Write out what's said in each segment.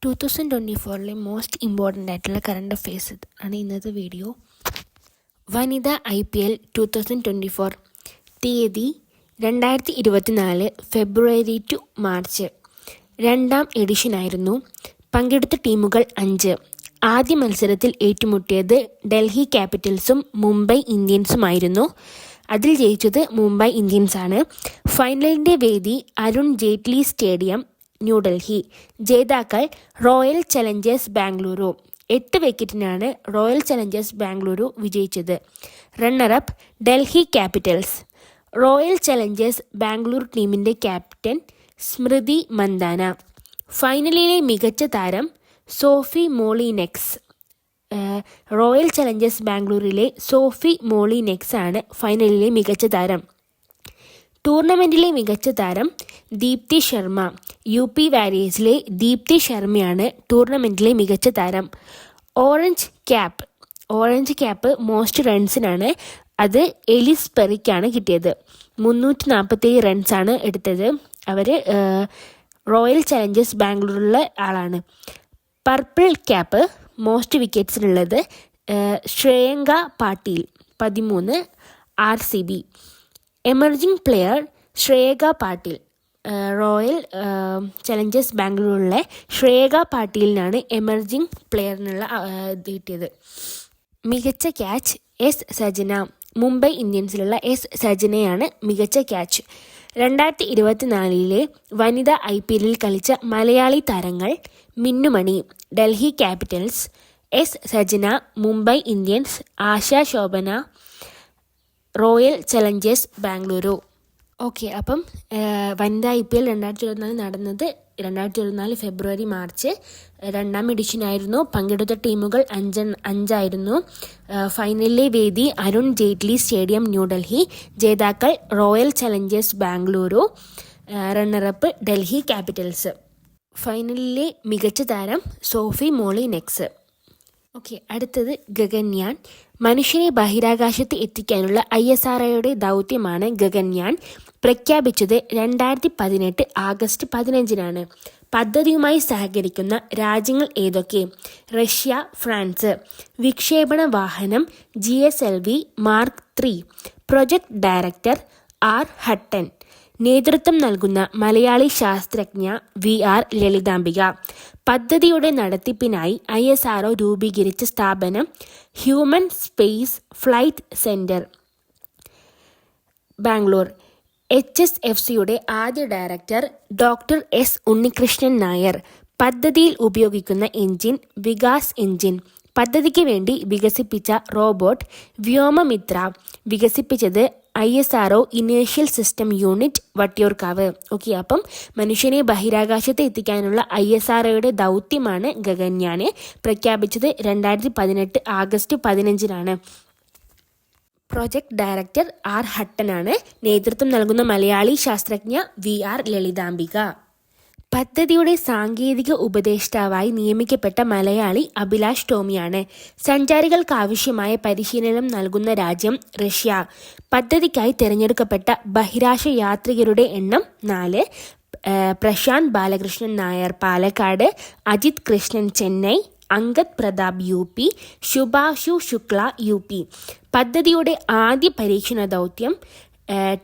2024 most important ആയിട്ടുള്ള current affairs ആണ് ഇന്നത്തെ വീഡിയോ. വനിത IPL 2024 തീയതി 2024 ഫെബ്രുവരി ടു മാർച്ച്. രണ്ടാം എഡിഷനായിരുന്നു. പങ്കെടുത്ത ടീമുകൾ 5. ആദ്യ മത്സരത്തിൽ ഏറ്റുമുട്ടിയത് ഡൽഹി ക്യാപിറ്റൽസും മുംബൈ ഇന്ത്യൻസുമായിരുന്നു. അതിൽ ജയിച്ചത് മുംബൈ ഇന്ത്യൻസാണ്. ഫൈനലിൻ്റെ വേദി അരുൺ ജെയ്റ്റ്ലി സ്റ്റേഡിയം, ന്യൂഡൽഹി. ജേതാക്കൾ റോയൽ ചലഞ്ചേഴ്സ് ബാംഗ്ലൂരു. 8 വിക്കറ്റിനാണ് റോയൽ ചലഞ്ചേഴ്സ് ബാംഗ്ലൂരു വിജയിച്ചത്. Runner-up Delhi Capitals. Royal Challengers Bangalore ടീമിൻ്റെ ക്യാപ്റ്റൻ സ്മൃതി മന്ദാന. ഫൈനലിലെ മികച്ച താരം സോഫി മോളിനെക്സ്. റോയൽ ചലഞ്ചേഴ്സ് ബാംഗ്ലൂരിലെ സോഫി മോളിനെക്സ് ആണ് ഫൈനലിലെ മികച്ച താരം. ടൂർണമെൻറ്റിലെ മികച്ച താരം ദീപ്തി ശർമ്മ. UP വാരിയേഴ്സിലെ ദീപ്തി ശർമ്മയാണ് ടൂർണമെൻറ്റിലെ മികച്ച താരം. ഓറഞ്ച് ക്യാപ്പ് മോസ്റ്റ് റൺസിനാണ്. അത് എലിസ് പെറിക്കാണ് കിട്ടിയത്. 347 റൺസാണ് എടുത്തത്. അവർ റോയൽ ചലഞ്ചേഴ്സ് ബാംഗ്ലൂരിലുള്ള ആളാണ്. പർപ്പിൾ ക്യാപ്പ് മോസ്റ്റ് വിക്കറ്റ്സിനുള്ളത് Shreyanka Patil 13 RCB. Emerging player Shreyanka Patil. Royal Challengers ബാംഗ്ലൂരിലെ ശ്രേയക പാട്ടീലിനാണ് എമർജിംഗ് പ്ലെയറിനുള്ള ഇത് കിട്ടിയത്. മികച്ച ക്യാച്ച് S സജന. മുംബൈ ഇന്ത്യൻസിലുള്ള S സജനയാണ് മികച്ച ക്യാച്ച്. 2024 വനിത IPL കളിച്ച മലയാളി താരങ്ങൾ Minnu Mani Delhi Capitals, S Sajana Mumbai Indians, Asha Sobhana Royal Challengers Bengaluru. Okay, അപ്പം വനിത IPL 2024 നടന്നത് 2024 ഫെബ്രുവരി മാർച്ച്. രണ്ടാം എഡിഷനായിരുന്നു. പങ്കെടുത്ത ടീമുകൾ 5 ഫൈനലിലെ വേദി അരുൺ ജെയ്റ്റ്ലി സ്റ്റേഡിയം, ന്യൂഡൽഹി. ജേതാക്കൾ Royal Challengers Bengaluru. Runner up Delhi Capitals. ഫൈനലിലെ മികച്ച താരം സോഫി മോളിനെക്സ്. ഓക്കെ, അടുത്തത് ഗഗൻയാൻ. മനുഷ്യനെ ബഹിരാകാശത്ത് എത്തിക്കാനുള്ള ISROയുടെ ദൗത്യമാണ് ഗഗൻയാൻ. പ്രഖ്യാപിച്ചത് 2018 ആഗസ്റ്റ് 15-നാണ്. പദ്ധതിയുമായി സഹകരിക്കുന്ന രാജ്യങ്ങൾ ഏതൊക്കെ? Russia, France. വിക്ഷേപണ വാഹനം GSLV Mark 3. Project director R Hutton. നേതൃത്വം നൽകുന്ന മലയാളി ശാസ്ത്രജ്ഞ VR ലളിതാംബിക. പദ്ധതിയുടെ നടത്തിപ്പിനായി ISRO രൂപീകരിച്ച സ്ഥാപനം human space flight centre, Bangalore. HSFCയുടെ ആദ്യ director doctor S Unnikrishnan Nair. പദ്ധതിയിൽ ഉപയോഗിക്കുന്ന എഞ്ചിൻ വികാസ് എഞ്ചിൻ. പദ്ധതിക്ക് വേണ്ടി വികസിപ്പിച്ച റോബോട്ട് വ്യോമമിത്ര. വികസിപ്പിച്ചത് ISRO inertial system unit, Vattiyoorkavu. Okay, അപ്പം മനുഷ്യനെ ബഹിരാകാശത്ത് എത്തിക്കാനുള്ള ISROയുടെ ദൗത്യമാണ് ഗഗൻയാന്. പ്രഖ്യാപിച്ചത് 2018 ആഗസ്റ്റ് 15-നാണ്. പ്രൊജക്ട് ഡയറക്ടർ R ഹട്ടനാണ്. നേതൃത്വം നൽകുന്ന മലയാളി ശാസ്ത്രജ്ഞ VR ലളിതാംബിക. പദ്ധതിയുടെ സാങ്കേതിക ഉപദേഷ്ടാവായി നിയമിക്കപ്പെട്ട മലയാളി അഭിലാഷ് ടോമിയാണ്. സഞ്ചാരികൾക്കാവശ്യമായ പരിശീലനം നൽകുന്ന രാജ്യം റഷ്യ. പദ്ധതിക്കായി തിരഞ്ഞെടുക്കപ്പെട്ട ബഹിരാകാശ യാത്രികരുടെ എണ്ണം 4. Prashant Balakrishnan Nair Palakkad, Ajith Krishnan Chennai, Angad Pratap UP, ശുഭാശു Shukla UP. പദ്ധതിയുടെ ആദ്യ പരീക്ഷണ ദൗത്യം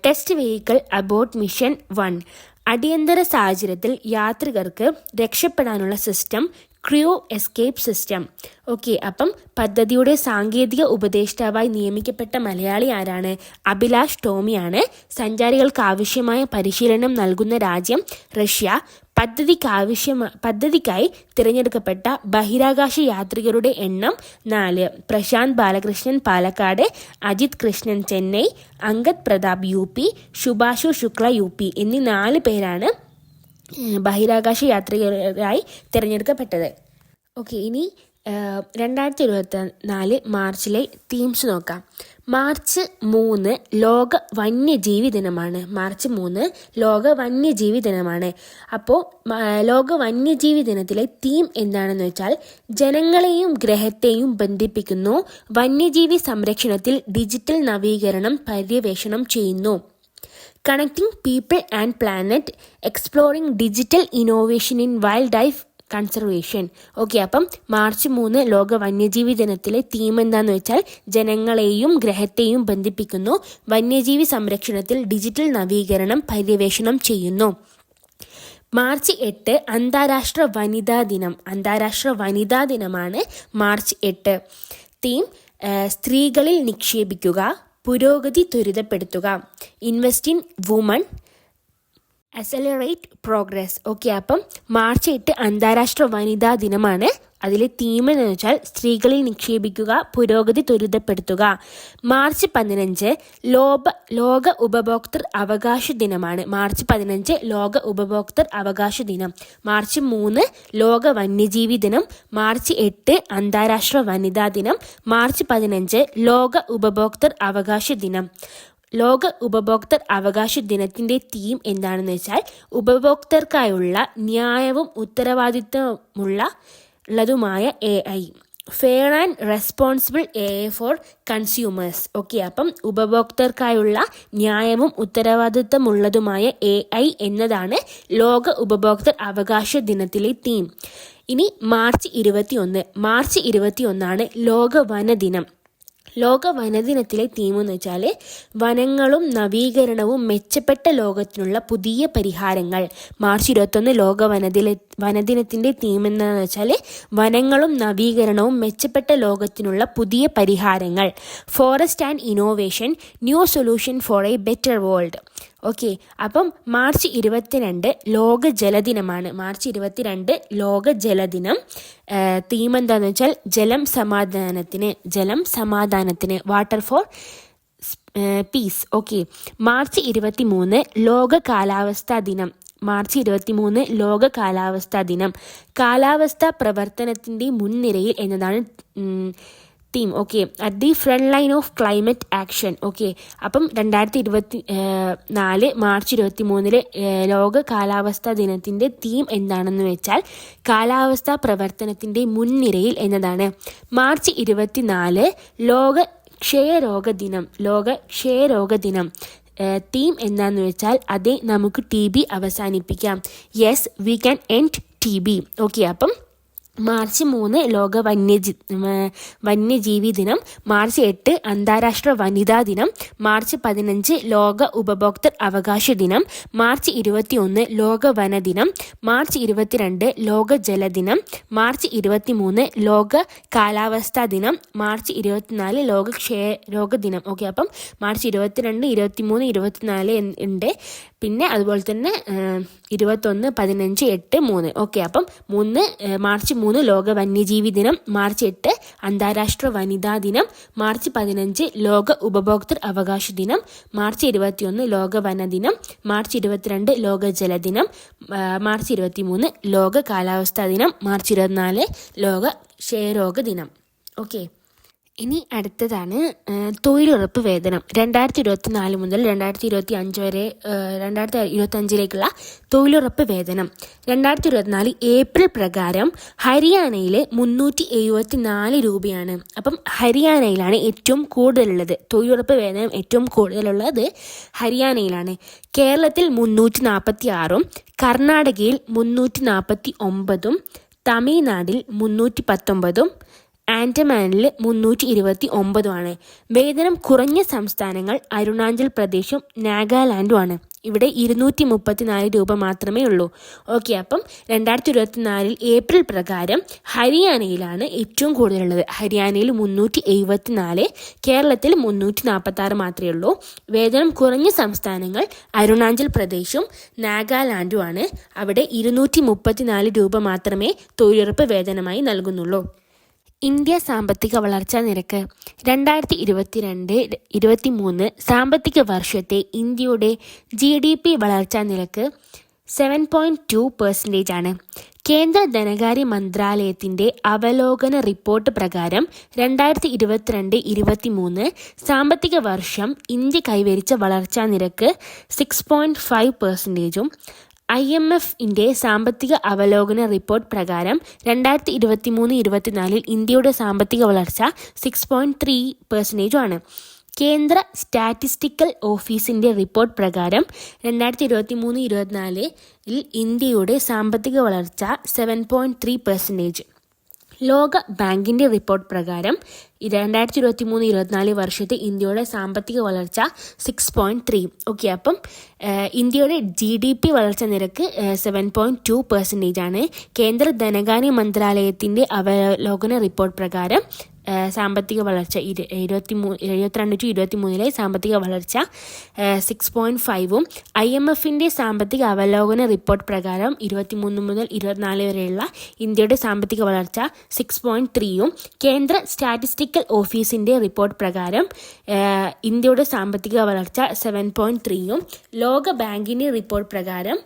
ടെസ്റ്റ് വെഹിക്കിൾ അബോട്ട് മിഷൻ 1. അടിയന്തര സാഹചര്യത്തിൽ യാത്രികർക്ക് രക്ഷപ്പെടാനുള്ള system crew escape system. Okay, അപ്പം പദ്ധതിയുടെ സാങ്കേതിക ഉപദേഷ്ടാവായി നിയമിക്കപ്പെട്ട മലയാളി ആരാണ്? അഭിലാഷ് ടോമിയാണ്. സഞ്ചാരികൾക്ക് ആവശ്യമായ പരിശീലനം നൽകുന്ന രാജ്യം റഷ്യ. പദ്ധതിക്കായി തിരഞ്ഞെടുക്കപ്പെട്ട ബഹിരാകാശ യാത്രികരുടെ എണ്ണം 4. പ്രശാന്ത് ബാലകൃഷ്ണൻ പാലക്കാട്, അജിത് കൃഷ്ണൻ ചെന്നൈ, അങ്കദ് പ്രതാപ് UP, ശുഭാശു ശുക്ല UP എന്നീ 4 പേരാണ് ബഹിരാകാശ യാത്രികരായി തിരഞ്ഞെടുക്കപ്പെട്ടത്. ഓക്കെ, ഇനി 2024 മാർച്ചിലെ തീംസ് നോക്കാം. മാർച്ച് 3 ലോക വന്യജീവി ദിനമാണ്. മാർച്ച് 3 ലോക വന്യജീവി ദിനമാണ്. അപ്പോൾ ലോക വന്യജീവി ദിനത്തിലെ തീം എന്താണെന്ന് വെച്ചാൽ ജനങ്ങളെയും ഗ്രഹത്തെയും ബന്ധിപ്പിക്കുന്നു. വന്യജീവി സംരക്ഷണത്തിൽ ഡിജിറ്റൽ നവീകരണം പര്യവേഷണം ചെയ്യുന്നു. Connecting people and planet, exploring digital innovation in wildlife conservation. Okay, അപ്പം മാർച്ച് 3 ലോക വന്യജീവി ദിനത്തിലെ തീം എന്താണെന്ന് വെച്ചാൽ ജനങ്ങളെയും ഗ്രഹത്തെയും ബന്ധിപ്പിക്കുന്നു, വന്യജീവി സംരക്ഷണത്തിൽ ഡിജിറ്റൽ നവീകരണം പര്യവേഷണം ചെയ്യുന്നു. മാർച്ച് 8 അന്താരാഷ്ട്ര വനിതാ ദിനം. അന്താരാഷ്ട്ര വനിതാ ദിനമാണ് മാർച്ച് 8. തീം സ്ത്രീകളിൽ നിക്ഷേപിക്കുക, പുരോഗതി ത്വരിതപ്പെടുത്തുക, invest in women, accelerate progress. Okay, അപ്പം മാർച്ച് 8 അന്താരാഷ്ട്ര വനിതാ ദിനമാണ്. അതിലെ തീം എന്ന് വെച്ചാൽ സ്ത്രീകളിൽ നിക്ഷേപിക്കുക, പുരോഗതി ത്വരിതപ്പെടുത്തുക. മാർച്ച് 15 ലോക ഉപഭോക്തൃ അവകാശ ദിനമാണ്. മാർച്ച് 15 ലോക ഉപഭോക്തൃ അവകാശ ദിനം. മാർച്ച് 3 ലോക വന്യജീവി ദിനം. മാർച്ച് 8 അന്താരാഷ്ട്ര വനിതാ ദിനം. മാർച്ച് 15 ലോക ഉപഭോക്തൃ അവകാശ ദിനം. ലോക ഉപഭോക്തൃ അവകാശ ദിനത്തിൻ്റെ തീം എന്താണെന്ന് വെച്ചാൽ ഉപഭോക്തൃക്കായുള്ള ന്യായവും ഉത്തരവാദിത്തമുള്ളതുമായ AI, fair and responsible AI for consumers. Okay, അപ്പം ഉപഭോക്തൃക്കായുള്ള ന്യായവും ഉത്തരവാദിത്തമുള്ളതുമായ AI എന്നതാണ് ലോക ഉപഭോക്തൃ അവകാശ ദിനത്തിലെ തീം. ഇനി മാർച്ച് 21 ലോക വനദിനം. ലോക വനദിനത്തിലെ തീം എന്ന് വെച്ചാൽ വനങ്ങളും നവീകരണവും മെച്ചപ്പെട്ട ലോകത്തിനുള്ള പുതിയ പരിഹാരങ്ങൾ. മാർച്ച് 21 ലോക വനദിനത്തിൻ്റെ തീം എന്താണെന്ന് വെച്ചാൽ വനങ്ങളും നവീകരണവും മെച്ചപ്പെട്ട ലോകത്തിനുള്ള പുതിയ പരിഹാരങ്ങൾ. Forest and innovation, new solution for A better world. Okay, അപ്പം മാർച്ച് 22 ലോക ജലദിനമാണ്. മാർച്ച് 22 ലോക ജലദിനം. തീം എന്താണെന്ന് വെച്ചാൽ ജലം സമാധാനത്തിന്, water for peace. Okay, March 23 ലോക കാലാവസ്ഥാ ദിനം. മാർച്ച് 23 ലോക കാലാവസ്ഥാ ദിനം. കാലാവസ്ഥാ പ്രവർത്തനത്തിൻ്റെ മുൻനിരയിൽ എന്നതാണ് theme. Okay, at the front line of climate action. Okay, അപ്പം 2024 മാർച്ച് 23 ലോക കാലാവസ്ഥാ ദിനത്തിൻ്റെ തീം എന്താണെന്ന് വെച്ചാൽ കാലാവസ്ഥാ പ്രവർത്തനത്തിൻ്റെ മുൻനിരയിൽ എന്നതാണ്. മാർച്ച് 24 ലോക ക്ഷയരോഗ ദിനം. തീം എന്താണെന്ന് വെച്ചാൽ അതെ, നമുക്ക് TB അവസാനിപ്പിക്കാം. Yes, we can end TB. Okay, അപ്പം മാർച്ച് 3 ലോക വന്യജീവി ദിനം. മാർച്ച് 8 അന്താരാഷ്ട്ര വനിതാ ദിനം. മാർച്ച് 15 ലോക ഉപഭോക്തൃ അവകാശ ദിനം. മാർച്ച് 21 ലോക വനദിനം. മാർച്ച് 22 ലോക ജലദിനം. മാർച്ച് 23 ലോക കാലാവസ്ഥാ ദിനം. മാർച്ച് 24 ലോക ക്ഷയരോഗ ദിനം. ഓക്കെ, അപ്പം മാർച്ച് 22, 23, 24 ഉണ്ട്. പിന്നെ അതുപോലെ തന്നെ 21, 15, 8, 3. ഓക്കെ, അപ്പം മാർച്ച് 3 ലോക വന്യജീവി ദിനം. മാർച്ച് 8 അന്താരാഷ്ട്ര വനിതാ ദിനം. മാർച്ച് 15 ലോക ഉപഭോക്തൃ അവകാശ ദിനം. മാർച്ച് 21 ലോക വനദിനം. മാർച്ച് 22 ലോക ജലദിനം. മാർച്ച് 23 ലോക കാലാവസ്ഥാ ദിനം. മാർച്ച് 24 ലോക ക്ഷയരോഗ ദിനം. ഓക്കെ, ഇനി അടുത്തതാണ് തൊഴിലുറപ്പ് വേതനം. 2024 മുതൽ 2025 വരെ 2025 തൊഴിലുറപ്പ് വേതനം. 2024 ഏപ്രിൽ പ്രകാരം ഹരിയാനയിലെ 374 രൂപയാണ്. അപ്പം ഹരിയാനയിലാണ് ഏറ്റവും കൂടുതലുള്ളത്. തൊഴിലുറപ്പ് വേതനം ഏറ്റവും കൂടുതലുള്ളത് ഹരിയാനയിലാണ്. കേരളത്തിൽ 346, കർണാടകയിൽ 349, തമിഴ്നാട്ടിൽ 319, ആൻഡമാനിൽ 329 വേതനം കുറഞ്ഞ സംസ്ഥാനങ്ങൾ അരുണാചൽ പ്രദേശും നാഗാലാൻഡുമാണ്. ഇവിടെ 234 രൂപ മാത്രമേ ഉള്ളൂ. ഓക്കെ, അപ്പം 2024 ഏപ്രിൽ പ്രകാരം ഹരിയാനയിലാണ് ഏറ്റവും കൂടുതലുള്ളത്. ഹരിയാനയിൽ 374, കേരളത്തിൽ 346 മാത്രമേ ഉള്ളൂ. വേതനം കുറഞ്ഞ സംസ്ഥാനങ്ങൾ അരുണാചൽ പ്രദേശും നാഗാലാൻഡുമാണ്. അവിടെ 234 രൂപ മാത്രമേ തൊഴിലുറപ്പ് വേതനമായി നൽകുന്നുള്ളൂ. ഇന്ത്യ സാമ്പത്തിക വളർച്ചാ നിരക്ക്. 2022-23 സാമ്പത്തിക വർഷത്തെ ഇന്ത്യയുടെ GDP വളർച്ചാ നിരക്ക് 7.2% ആണ്. കേന്ദ്ര ധനകാര്യ മന്ത്രാലയത്തിൻ്റെ അവലോകന റിപ്പോർട്ട് പ്രകാരം 2022-23 സാമ്പത്തിക വർഷം ഇന്ത്യ കൈവരിച്ച വളർച്ചാ നിരക്ക് 6.5%. IMF-ന്റെ സാമ്പത്തിക അവലോകന റിപ്പോർട്ട് പ്രകാരം 2023-24 ഇന്ത്യയുടെ സാമ്പത്തിക വളർച്ച 6.3% ആണ്. കേന്ദ്ര സ്റ്റാറ്റിസ്റ്റിക്കൽ ഓഫീസിൻ്റെ റിപ്പോർട്ട് പ്രകാരം 2023-24 ഇന്ത്യയുടെ സാമ്പത്തിക വളർച്ച 7.3%. ലോക ബാങ്കിൻ്റെ റിപ്പോർട്ട് പ്രകാരം 2023-24 വർഷത്തെ ഇന്ത്യയുടെ സാമ്പത്തിക വളർച്ച 6.3. ഓക്കെ, അപ്പം ഇന്ത്യയുടെ GDP വളർച്ച നിരക്ക് 7.2% ആണ്. കേന്ദ്ര ധനകാര്യ മന്ത്രാലയത്തിൻ്റെ അവലോകന റിപ്പോർട്ട് പ്രകാരം സാമ്പത്തിക വളർച്ച 2022-23 സാമ്പത്തിക വളർച്ച 6.5. IMFൻ്റെ സാമ്പത്തിക അവലോകന റിപ്പോർട്ട് പ്രകാരം 23 മുതൽ 24 വരെയുള്ള ഇന്ത്യയുടെ സാമ്പത്തിക വളർച്ച 6.3. കേന്ദ്ര സ്റ്റാറ്റിസ്റ്റിക്കൽ ഓഫീസിൻ്റെ റിപ്പോർട്ട് പ്രകാരം ഇന്ത്യയുടെ സാമ്പത്തിക വളർച്ച 7.3. ലോക ബാങ്കിൻ്റെ റിപ്പോർട്ട് പ്രകാരം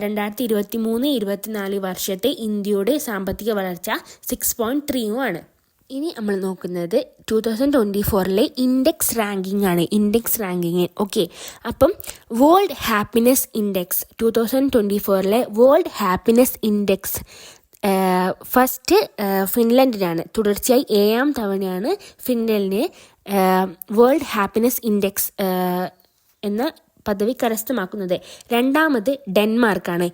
2023-24 വർഷത്തെ ഇന്ത്യയുടെ സാമ്പത്തിക വളർച്ച 6.3 ആണ്. ഇനി നമ്മൾ നോക്കുന്നത് 2024 ഇൻഡെക്സ് റാങ്കിങ് ആണ്. ഓക്കെ, അപ്പം world happiness index 2024 world happiness index first ഫിൻലൻഡിനാണ്. തുടർച്ചയായി 7ാം തവണയാണ് ഫിൻലൻഡിന് വേൾഡ് ഹാപ്പിനെസ് ഇൻഡെക്സ് എന്ന പദവി കരസ്ഥമാക്കുന്നത്. രണ്ടാമത് ഡെൻമാർക്കാണ്.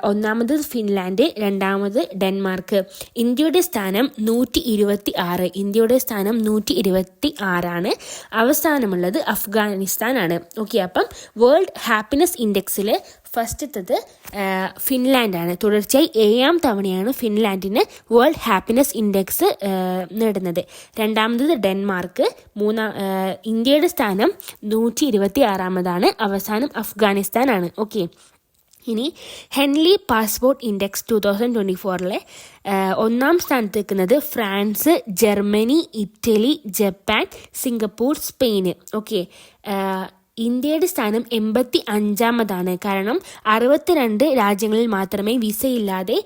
ഒന്നാമത് ഫിൻലാൻഡ്, രണ്ടാമത് ഡെൻമാർക്ക്. ഇന്ത്യയുടെ സ്ഥാനം 126 ആണ്. അവസാനമുള്ളത് അഫ്ഗാനിസ്ഥാനാണ്. ഓക്കെ, അപ്പം വേൾഡ് ഹാപ്പിനെസ് ഇൻഡെക്സിൽ ഫസ്റ്റത്തത് ഫിൻലാൻഡാണ്. തുടർച്ചയായി 7ാം തവണയാണ് ഫിൻലാൻഡിന് വേൾഡ് ഹാപ്പിനെസ് ഇൻഡെക്സ് നേടുന്നത്. രണ്ടാമത് ഡെൻമാർക്ക്. ഇന്ത്യയുടെ സ്ഥാനം 126. അവസാനം അഫ്ഗാനിസ്ഥാനാണ്. ഓക്കെ, ഇനി ഹെൻലി പാസ്പോർട്ട് ഇൻഡെക്സ് 2024 ഒന്നാം സ്ഥാനത്ത് നിൽക്കുന്നത് France, Germany, Italy, Japan, Singapore, Spain. Okay, ഇന്ത്യയുടെ സ്ഥാനം 85. കാരണം 62 രാജ്യങ്ങളിൽ മാത്രമേ വിസയില്ലാതെ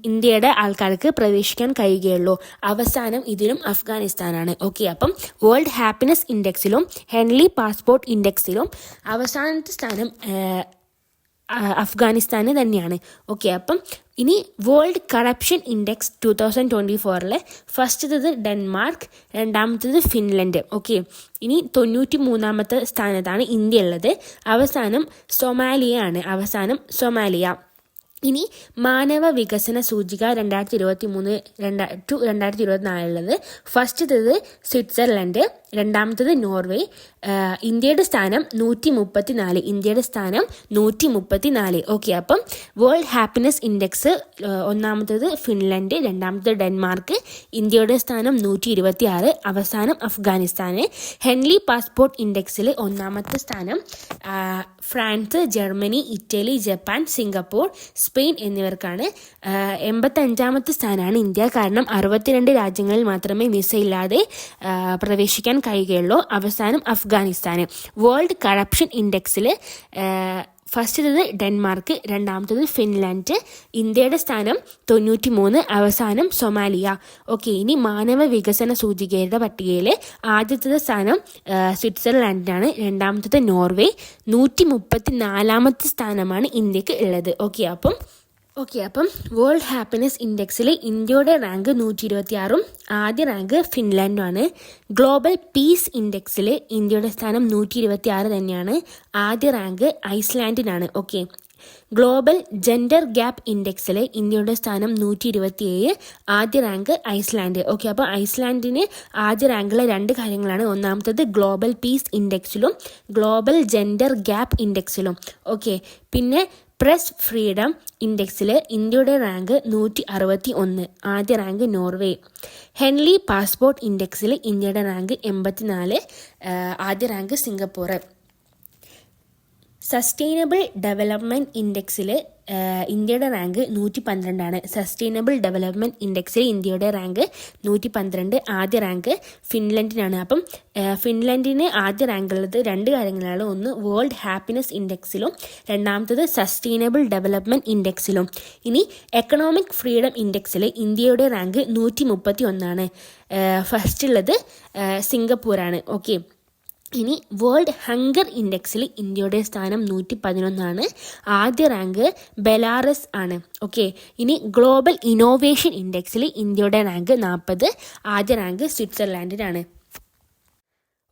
ഇന്ത്യയുടെ ആൾക്കാർക്ക് പ്രവേശിക്കാൻ കഴിയുകയുള്ളൂ. അവസാനം ഇതിലും അഫ്ഗാനിസ്ഥാനാണ്. ഓക്കെ, അപ്പം വേൾഡ് ഹാപ്പിനെസ് ഇൻഡെക്സിലും ഹെൻലി പാസ്പോർട്ട് ഇൻഡെക്സിലും അവസാനത്തെ സ്ഥാനം അഫ്ഗാനിസ്ഥാന് തന്നെയാണ്. ഓക്കെ, അപ്പം ഇനി വേൾഡ് കറപ്ഷൻ ഇൻഡെക്സ് 2024 ഫസ്റ്റത്തത് ഡെൻമാർക്ക്, രണ്ടാമത്തത് ഫിൻലൻഡ്. ഓക്കെ, ഇനി 93ാമത്തെ സ്ഥാനത്താണ് ഇന്ത്യ ഉള്ളത്. അവസാനം സൊമാലിയ. ഇനി മാനവ വികസന സൂചിക 2023-2024 ഫസ്റ്റത്തത് സ്വിറ്റ്സർലൻഡ്, രണ്ടാമത്തത് നോർവേ. ഇന്ത്യയുടെ സ്ഥാനം 134. ഓക്കെ, അപ്പം വേൾഡ് ഹാപ്പിനെസ് ഇൻഡെക്സ് ഒന്നാമത്തത് ഫിൻലൻഡ്, രണ്ടാമത്തത് ഡെൻമാർക്ക്, ഇന്ത്യയുടെ സ്ഥാനം 126, അവസാനം അഫ്ഗാനിസ്ഥാന്. ഹെൻലി പാസ്പോർട്ട് ഇൻഡെക്സിൽ ഒന്നാമത്തെ സ്ഥാനം France, Germany, Italy, Japan, Singapore, Spain എന്നിവർക്കാണ്. 85ാമത്തെ സ്ഥാനമാണ് ഇന്ത്യ. കാരണം 62 രാജ്യങ്ങളിൽ മാത്രമേ വിസയില്ലാതെ പ്രവേശിക്കാൻ കഴിയുകയുള്ളൂ. അവസാനം അഫ്ഗാനിസ്ഥാന്. വേൾഡ് കറപ്ഷൻ ഇൻഡെക്സിൽ ഫസ്റ്റത്തത് ഡെൻമാർക്ക്, രണ്ടാമത്തത് ഫിൻലാൻഡ്, ഇന്ത്യയുടെ സ്ഥാനം 93, അവസാനം സൊമാലിയ. ഓക്കെ, ഇനി മാനവ വികസന സൂചികയുടെ പട്ടികയിൽ ആദ്യത്തെ സ്ഥാനം സ്വിറ്റ്സർലാൻഡിനാണ്, രണ്ടാമത്തത് നോർവേ, 134ാമത്തെ സ്ഥാനമാണ് ഇന്ത്യക്ക് ഉള്ളത്. ഓക്കെ, അപ്പം വേൾഡ് ഹാപ്പിനെസ് ഇൻഡെക്സിൽ ഇന്ത്യയുടെ റാങ്ക് 126, ആദ്യ റാങ്ക് ഫിൻലാൻഡുമാണ്. ഗ്ലോബൽ പീസ് ഇൻഡെക്സിൽ ഇന്ത്യയുടെ സ്ഥാനം 126 തന്നെയാണ്. ആദ്യ റാങ്ക് ഐസ്ലാൻഡിനാണ്. ഓക്കെ, ഗ്ലോബൽ ജെൻഡർ ഗ്യാപ്പ് ഇൻഡെക്സിൽ ഇന്ത്യയുടെ സ്ഥാനം 127, ആദ്യ റാങ്ക് ഐസ്ലാൻഡ്. ഓക്കെ, അപ്പോൾ ഐസ്ലാൻഡിന് ആദ്യ റാങ്കിലെ 2 കാര്യങ്ങളാണ്. ഒന്നാമത്തത് ഗ്ലോബൽ പീസ് ഇൻഡെക്സിലും ഗ്ലോബൽ ജെൻഡർ ഗ്യാപ്പ് ഇൻഡെക്സിലും. ഓക്കെ, പിന്നെ പ്രസ് ഫ്രീഡം ഇൻഡെക്സിൽ ഇന്ത്യയുടെ റാങ്ക് 161, ആദ്യ റാങ്ക് നോർവേ. ഹെൻലി പാസ്പോർട്ട് ഇൻഡെക്സിൽ ഇന്ത്യയുടെ റാങ്ക് 84, ആദ്യ റാങ്ക് സിംഗപ്പൂർ. സസ്റ്റൈനബിൾ ഡെവലപ്മെൻറ്റ് ഇൻഡെക്സിൽ ഇന്ത്യയുടെ റാങ്ക് 112 സസ്റ്റൈനബിൾ ഡെവലപ്മെൻറ്റ് ഇൻഡെക്സിൽ ഇന്ത്യയുടെ റാങ്ക് 112, ആദ്യ റാങ്ക് ഫിൻലൻഡിനാണ്. അപ്പം ഫിൻലൻഡിന് ആദ്യ റാങ്കുള്ളത് 2 കാര്യങ്ങളാണ്. ഒന്ന് വേൾഡ് ഹാപ്പിനെസ് ഇൻഡെക്സിലും രണ്ടാമത്തത് സസ്റ്റൈനബിൾ ഡെവലപ്മെൻറ്റ് ഇൻഡെക്സിലും. ഇനി എക്കണോമിക് ഫ്രീഡം ഇൻഡെക്സിൽ ഇന്ത്യയുടെ റാങ്ക് 131. ഫസ്റ്റുള്ളത് സിംഗപ്പൂരാണ്. ഓക്കെ, ഇനി വേൾഡ് ഹങ്കർ ഇൻഡെക്സിൽ ഇന്ത്യയുടെ സ്ഥാനം 111, ആദ്യ റാങ്ക് ബെലാറസ് ആണ്. ഓക്കെ, ഇനി ഗ്ലോബൽ ഇന്നോവേഷൻ ഇൻഡെക്സിൽ ഇന്ത്യയുടെ റാങ്ക് 40, ആദ്യ റാങ്ക് സ്വിറ്റ്സർലാൻഡിനാണ്.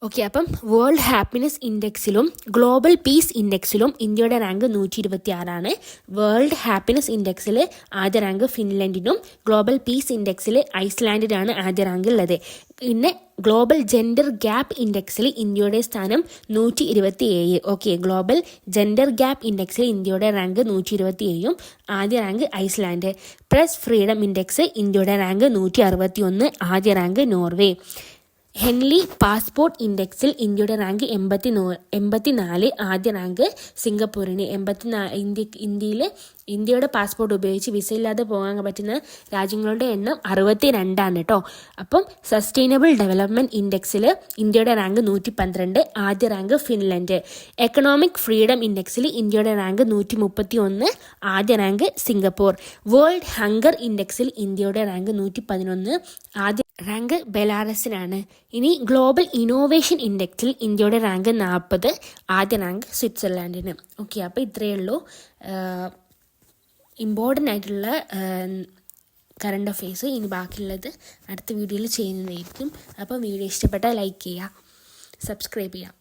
ഓക്കെ, അപ്പം വേൾഡ് ഹാപ്പിനെസ് ഇൻഡെക്സിലും ഗ്ലോബൽ പീസ് ഇൻഡെക്സിലും ഇന്ത്യയുടെ റാങ്ക് 126 വേൾഡ് ഹാപ്പിനെസ് ഇൻഡെക്സിൽ ആദ്യ റാങ്ക് ഫിൻലൻഡിനും ഗ്ലോബൽ പീസ് ഇൻഡെക്സിൽ ഐസ്ലാൻഡിനാണ് ആദ്യ റാങ്ക് ഉള്ളത്. പിന്നെ ഗ്ലോബൽ ജെൻഡർ ഗ്യാപ്പ് ഇൻഡെക്സിൽ ഇന്ത്യയുടെ സ്ഥാനം 127. ഓക്കെ, ഗ്ലോബൽ ജെൻഡർ ഗ്യാപ്പ് ഇൻഡെക്സിൽ ഇന്ത്യയുടെ റാങ്ക് 127, ആദ്യ rank Iceland. Press freedom index ഇന്ത്യയുടെ റാങ്ക് 161, ആദ്യ റാങ്ക് നോർവേ. ഹെൻലി പാസ്പോർട്ട് ഇൻഡെക്സിൽ ഇന്ത്യയുടെ റാങ്ക് 84, ആദ്യ റാങ്ക് സിംഗപ്പൂരിന്. ഇന്ത്യയുടെ പാസ്പോർട്ട് ഉപയോഗിച്ച് വിസ ഇല്ലാതെ പോകാൻ പറ്റുന്ന രാജ്യങ്ങളുടെ എണ്ണം 62 കേട്ടോ. അപ്പം സസ്റ്റൈനബിൾ ഡെവലപ്മെൻറ്റ് ഇൻഡെക്സിൽ ഇന്ത്യയുടെ റാങ്ക് 112, ആദ്യ റാങ്ക് ഫിൻലൻഡ്. എക്കണോമിക് ഫ്രീഡം ഇൻഡെക്സിൽ ഇന്ത്യയുടെ റാങ്ക് 131, ആദ്യ റാങ്ക് സിംഗപ്പൂർ. വേൾഡ് ഹങ്കർ ഇൻഡെക്സിൽ ഇന്ത്യയുടെ റാങ്ക് 111, ആദ്യ റാങ്ക് ബെലാറസിനാണ്. ഇനി ഗ്ലോബൽ ഇന്നോവേഷൻ ഇൻഡെക്സിൽ ഇന്ത്യയുടെ റാങ്ക് 40, ആദ്യ റാങ്ക് സ്വിറ്റ്സർലാൻഡിന്. ഓക്കെ, അപ്പോൾ ഇത്രയേ ഉള്ളൂ ഇമ്പോർട്ടൻ്റ് ആയിട്ടുള്ള കറണ്ട് അഫെയർസ്. ഇനി ബാക്കിയുള്ളത് അടുത്ത വീഡിയോയിൽ ചെയ്യുന്നതായിരിക്കും. അപ്പോൾ വീഡിയോ ഇഷ്ടപ്പെട്ടാൽ ലൈക്ക് ചെയ്യുക, സബ്സ്ക്രൈബ് ചെയ്യുക.